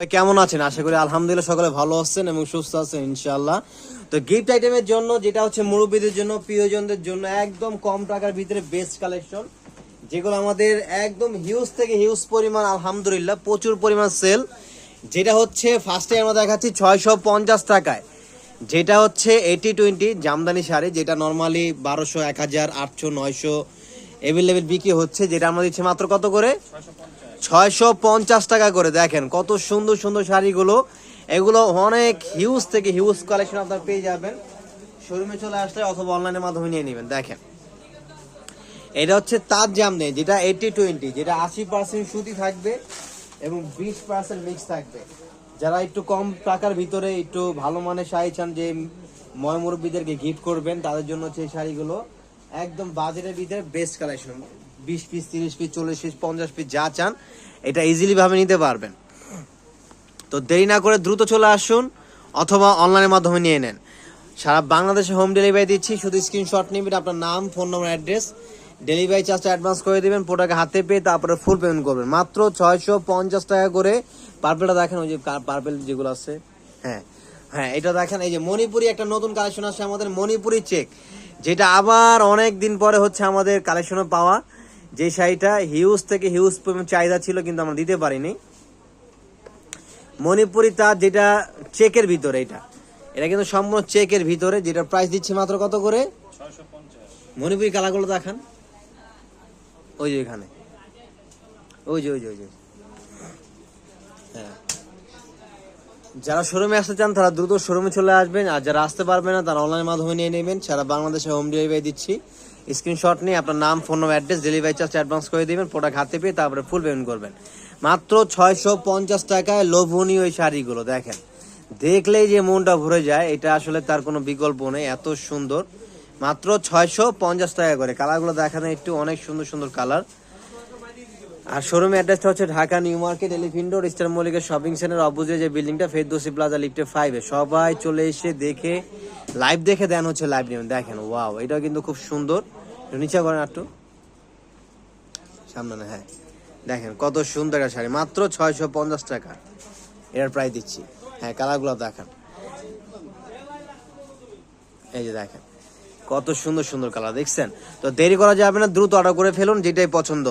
কেমন আছেন? আশা করি আলহামদুলিল্লাহ সকলে ভালো আছেন এবং সুস্থ আছেন ইনশাআল্লাহ। তো গিফট আইটেমের জন্য যেটা হচ্ছে মুরব্বীদের জন্য, প্রিয়জনদের জন্য একদম কম টাকার ভিতরে বেস্ট কালেকশন, যেগুলো আমাদের একদম হিউজ থেকে হিউজ পরিমাণ, আলহামদুলিল্লাহ প্রচুর পরিমাণ সেল। যেটা হচ্ছে ফার্স্টে আমরা দেখাচ্ছি 650 টাকায়, যেটা হচ্ছে 80-20 জামদানি শাড়ি, যেটা নর্মালি 1200, 1000, 800, 900 এভেলেবেল বিক্রি হচ্ছে, যেটা আমরা দিচ্ছি মাত্র কত করে? 650 টাকা করে। দেখেন কত সুন্দর সুন্দর শাড়িগুলো, এগুলো অনেক হিউজ থেকে হিউজ কালেকশন আপনার পেয়ে যাবেন। শোরুমে চলে আসলে অথবা অনলাইনের মাধ্যমে নিয়ে নেবেন। দেখেন এটা হচ্ছে তাঁত জামদানি, যেটা 80-20, যেটা 80% সুতি থাকবে এবং 20% মিক্স থাকবে। যারা একটু কম টাকার ভিতরে একটু ভালো মানের শাড়ি চান, যে ময় মুরব্বীদেরকে গিফট করবেন, তাদের জন্য হচ্ছে এই শাড়িগুলো একদম বাজেটের ভিতরে best collection. 20 piece, 30 piece, 40 piece, 50 piece যা চান এটা ইজিলি ভাবে নিতে পারবেন। তো দেরি না করে দ্রুত চলে আসুন অথবা অনলাইনের মাধ্যমে নিয়ে নেন। সারা বাংলাদেশে হোম ডেলিভারি দিচ্ছি। শুধু স্ক্রিনশট নেবেন, আপনার নাম, ফোন নম্বর, অ্যাড্রেস, ডেলিভারি চার্জটা অ্যাডভান্স করে দিবেন, প্রোডাক্ট হাতে পেয়ে তারপরে ফুল পেমেন্ট করবেন। মাত্র 650 টাকা করে। পার্পেলটা দেখেন, ওই যে পার্পেল যেগুলো আছে, হ্যাঁ হ্যাঁ এটা দেখেন। এই যে মণিপুরি একটা নতুন কালেকশন আছে আমাদের, মণিপুরি চেক, যেটা আবার অনেক দিন পরে হচ্ছে আমাদের কালেকশনে পাওয়া। যে শাড়িটা হিউজ থেকে হিউজ চাহিদা ছিল কিন্তু আমরা দিতে পারিনি। মণিপুরি তার যেটা চেকের ভিতরে, এটা কিন্তু সম্পূর্ণ চেকের ভিতরে, যেটা প্রাইস দিচ্ছে মাত্র কত করে? 650। মণিপুরি কালারগুলো দেখান, ওই যে এখানে, ওই যে হ্যাঁ। যারা শোরুমে আসতে চান তারা দ্রুত শোরুমে চলে আসবেন, আর যারা আসতে পারবে না তারা অনলাইনের মাধ্যমে নিয়ে নেবেন। সারা বাংলাদেশে হোম ডেলিভারি দিচ্ছি। স্ক্রিনশট নিয়ে আপনার নাম, ফোন নম্বর, অ্যাড্রেস, ডেলিভারি চার্জ অ্যাডভান্স করে দিবেন, প্রোডাক্ট হাতে পেয়ে তারপরে ফুল পেমেন্ট করবেন। মাত্র 650 টাকায় লোভনীয় এই শাড়িগুলো দেখেন, দেখলেই যে মনটা ভরে যায়। এটা আসলে তার কোনো বিকল্প নেই, এত সুন্দর। মাত্র 650 টাকা করে। কালারগুলো দেখানো একটু, অনেক সুন্দর সুন্দর কালার। আর শোরুমের অ্যাড্রেসটা হচ্ছে Dhaka new market, elephant road, star মল্লিকের শপিং সেন্টার অপোজিটে যে বিল্ডিংটা, ফেরদৌসি প্লাজা, লিফটে 5-এ। সবাই চলে এসে দেখে, লাইভ দেখে দেন হচ্ছে লাইভ নেবেন। দেখেন ওয়াও, এটা কিন্তু খুব সুন্দর। নিচে করেন একটু সামনে, হ্যাঁ দেখেন কত সুন্দর একটা শাড়ি, মাত্র 650 টাকা এর প্রাইস দিচ্ছি। হ্যাঁ কালারগুলো দেখেন, এই যে দেখেন কত সুন্দর সুন্দর কালার দেখছেন। তো দেরি করা যাবে না, দ্রুত অর্ডার করে ফেলুন যেটাই পছন্দ।